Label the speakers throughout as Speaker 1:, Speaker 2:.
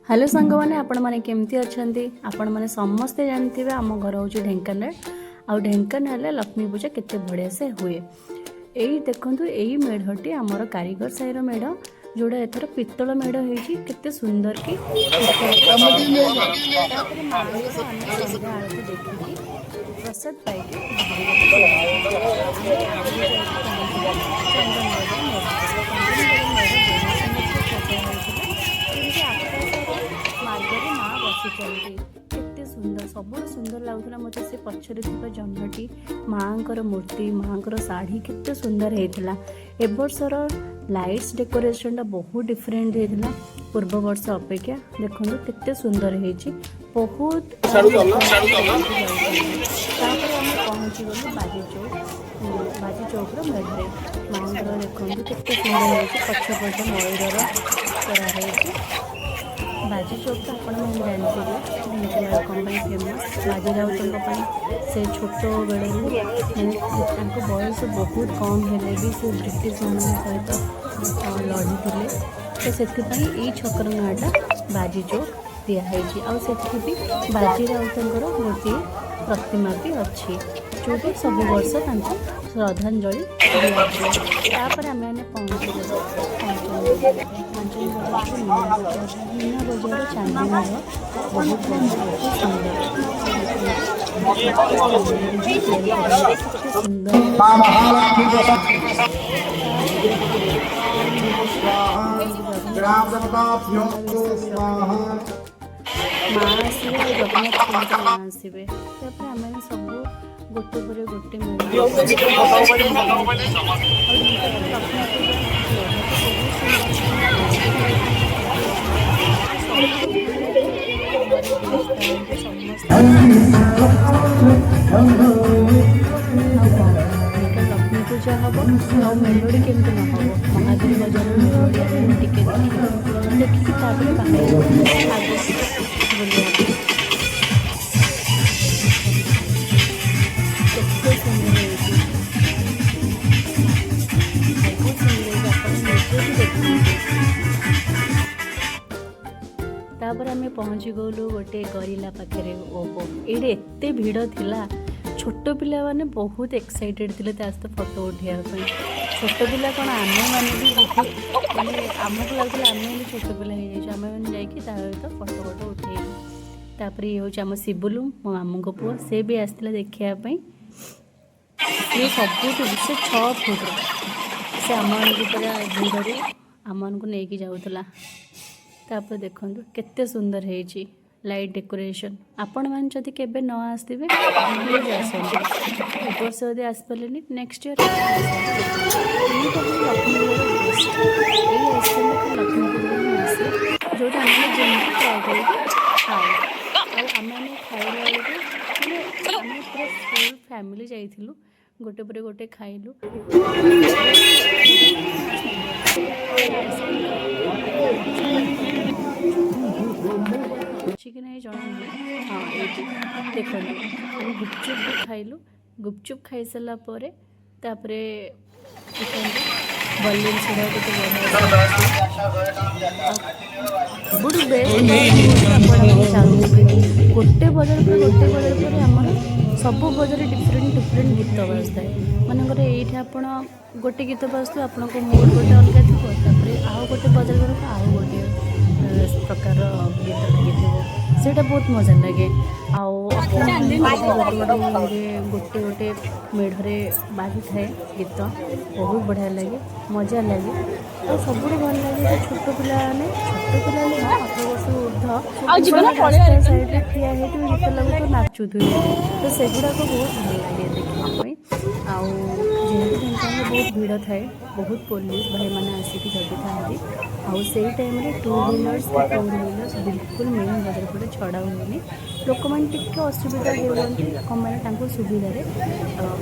Speaker 1: Hello सांग मैंने आपण मैंने केमती अच्छा आपण मैंने समस्ते जानते आम घर हूँ ढेंकानाल आउ ढेंकानाल लक्ष्मी पूजा केते बढ़िया से हुए। यही देखु यही मेढ़टी आमर कारीगर साहिर मेढ़ जोड़ा एथर पित्तल मेढ़ होती केते सुंदर की संध्या आरती देखिकी प्रसाद पाइकी चंदन बजार मार्गरे माँ बसी केते सुंदर सब सुंदर लगुला मत से पछरे जन्मटी माँ मूर्ति माँ शाढ़ी केते सुंदर होता ए बर्षर लाइट्स डेकोरेशन बहुत डिफरेंट होता पूर्व वर्ष अपेक्षा देखो केते सुंदर होती बहुत पहुँची गलु बाजी चौक मेढ़े माँ देखो केते सुंदर होती पछपट मयूर कराई बाजी चौक तो आप जानते ढेंकानाल कौन फेमस बाजी राउत से छोट बेलू मैंने बयस बहुत कम हेले भी से ब्रिटिश मान सहित लड़ी तो से छकर नाँटा बाजी चौक दिखाई भी बाजी राउतर गोटे प्रतिमा भी अच्छी जो सब वर्ष श्रद्धांजलि दिखापर आम मैंने पहुँचे मीना बजार चांदी मेढ़ बहुत माँ आसवे जगन्नाथ माँ आसवे आम सब गोटे पर गोटे लक्ष्मी पूजा हम आ मेलोडी केमती न हम महावीर बजार मेलोडी टिके देखिए तापर आम पहुँची गलु गोटे गरिला पाखे ओपो ये एत भिड़ थिला छोट पिला माने बहुत एक्साइटेड थे सहित फोटो उठाइबा छोट पिला कौन आम मैंने भी बहुत माने आमको लगुला आम भी छोट पिला हो आम मैंने सहित फोटो फोटो उठेलु तापर ये हूँ आम शिबुलु मो मामू को पुआ से भी आसला देखापी ये सब से 6 फुट से आम पूरा भिड़े आम को लेकिन जाऊला तापर देखो केते सुंदर है लाइट डेकोरेशन आपण मैंने जदि केबे न आसते वर्ष जदि आसपारे नेक्स्ट ईयर लक्ष्मी जो ट्राए खाइला पूरा फुल फैमिली जाइलु गोटे पर गोटे खाइलु कि नहीं जना हाँ ये देखो गुपचुप भी खाइलु गुपचुप खाई सारा बलून छड़ा बहुत बेस्ट गोटे बजार पर आम सब बजार डिफरेंट डिफरेंट गीत बाजता मनकर ये आप गोटे गीत बाजु आपण मूड गोटे अलग थी आउ गोटे बजार आउ गोटे प्रकार गीत लगे सेटा बहुत मजा लगे गोटे गोटे मेढ़े बाजी थाए गीत बहुत बढ़िया लगे मजा लगे और सब भल लगे छोट पिला 18 वर्ष ऊर्ध साइड ठिया गीत लगे तो नाचुथे तो सेगुड़ाक बहुत भल लगे देखापी जेहेतु ढेंकानाल बहुत भिड़ थाए बहुत पुलिस भाई मैंने आसिक जगी था से टाइम 2 व्हीलर्स 4 व्हीलर्स बिल्कुल मेन बजार पटे छड़ा हुए लोक मैंने टी असुविधा होती कम मैंने सुविधा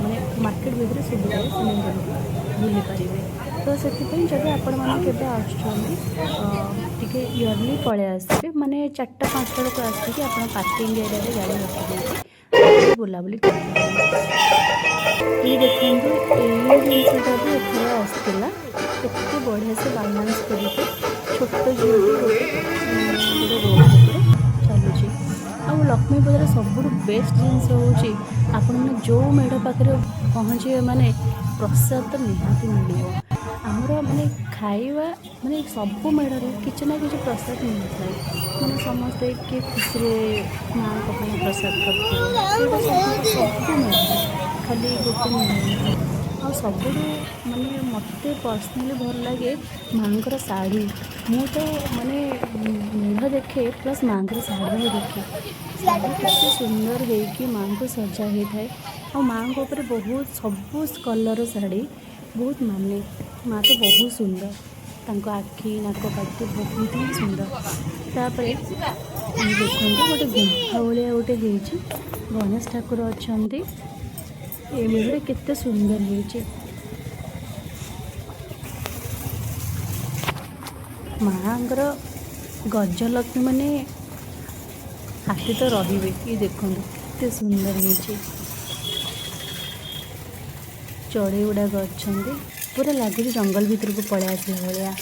Speaker 1: माने मार्केट भितर सुविधा बुली पारे तो से जब आपण मैंने टे इयरली पलि आसवे माने 4-5 लोक आसिक आप पार्किंग एरिया गाड़ी रखी बुलाबुली कर देखो ये जिनसा भी एथर आसला केते बढ़िया से बालांस करके छोट झील गोटे लक्ष्मी पूजार सबुठ बेस्ट जिनस हूँ आपण मैंने जो मेढ़ पाखे पहुँचे माने प्रसाद तो निहाती मिल आमर माने खाइबा माने सब मेढ़ किसी ना कि प्रसाद मिलता है माने समस्ते किए खुशी माँ को प्रसाद करते सब मेढ़ खाली गोटे मेढ़ आ सब माने मत पर्सनाली भल लगे माँ शाढ़ी मु तो माने मेढ़ देखे प्लस माँ शाढ़ी भी देखे शाढ़ी केते सुंदर है कि माँ को सजा होता है और माँ को ऊपर बहुत सब कलर शाढ़ी बहुत माने माँ तो बहुत सुंदर तांको आखि नाक पाटी बहुत ही सुंदर तापर देखते गोटे गुंफा भाया गोटे गणेश ठाकुर अच्छा ये मेढ़ केते सुंदर है माँर गजलक्ष्मी माने हाथी तो रही ये देखो केते सुंदर है चढ़ई गुड़ाक अच्छा पूरा लगे जंगल भीतर को पलि आसला भाया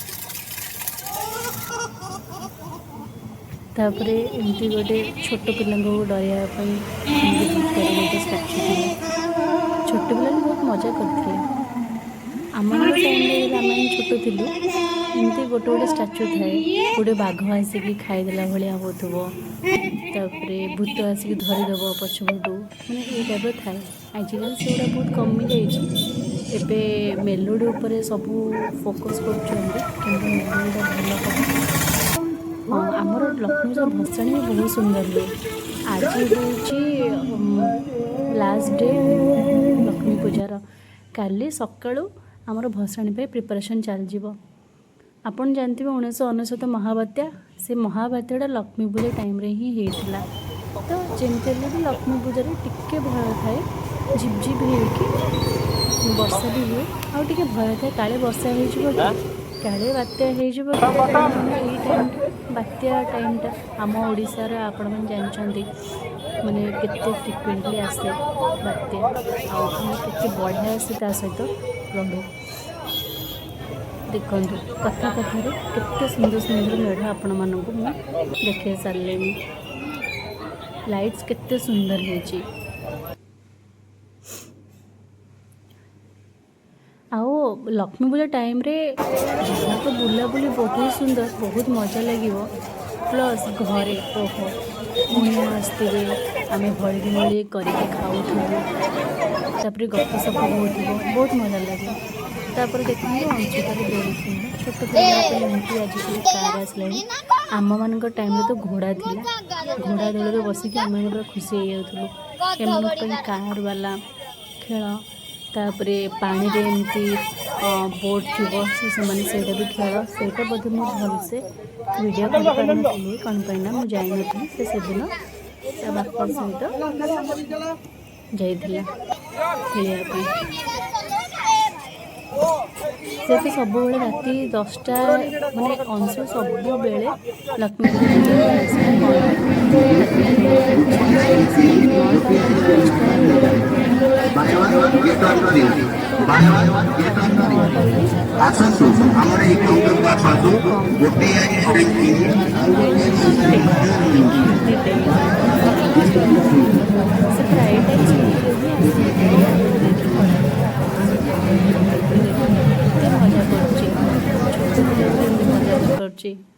Speaker 1: तापर एमती गोटे छोट पिला डरवाई गोटे स्टाचू थी छोट पिला बहुत मजा करते आम टाइम आम छोट थी एमती गोटे गोटे स्टाचू थाए गोटे बाघ आसिक खाईदेला भाया होपर भूत आसिक धरीदेव पछपटू मैंने ये टाइप थाए आजिकल से बहुत कमी जाइए मेलोडी उपरे सब फोकस कर मेलोडीटा भल कर हाँ आमर लक्ष्मी पूजा भसाणी बहुत सुंदर हुए आज हूँ लास्ट डे लक्ष्मी पूजार काली सकाळु आमर भसाणी पे प्रिपरेशन चलजिवो आपन जानते 1999 महाबात्या से महाबात्याटा लक्ष्मी पूजा टाइम रे ही होता तो जमती भी लक्ष्मी पूजा टिके भय थाए झिपझिप होगी वर्षा भी हुए आउ टे भय थाए काले वर्षा हो काले बात्या हो टाइम बात्या टाइमटा आम ओडिशार आपण मैंने जानते माने केते फ्रिक्वेंटली आसे बात्या आते बढ़िया आसे ता सहित लड्डू देखु कथा कथार केते सुंदर सुंदर मेढ़ आपण मानक देखे सारे लाइट्स केते सुंदर है आओ लक्ष्मी पूजा टाइम रे तो बुलाबुली बहुत सुंदर बहुत मजा लगे प्लस घरे ओहो कुणिया आसते आम भड़ी मड़ी करके खाऊ तापर गपसप हो बहुत मजा लगे तापर देखते अंशुकार दौड़ी छोट पिलाटी आजिकल कार आसला आम मान टाइम तो घोड़ा थिला घोड़ा दौड़ बसिक आम खुशी हो जाऊँ कार वाला खेल तापरे पानी रे एमती बोट थी से भी खेल से बोधे मुझे भलसे वीडियो कर पारि कौन पाइना मुझे जाइनी से दिन बापा सहित जाइला खेलने से तो सब बेले राति 10टा माने अंश सब बेले लक्ष्मी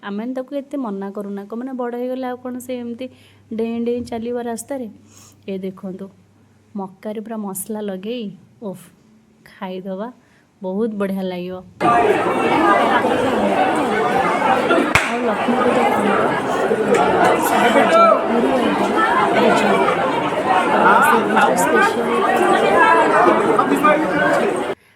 Speaker 1: आम एत मना करूना कौन मैंने बड़ हो गला कौन से एमती डेई डेई चलो रास्त ये देखु मक्कार पूरा मसला लगे ओफ खाईदवा बहुत बढ़िया लगे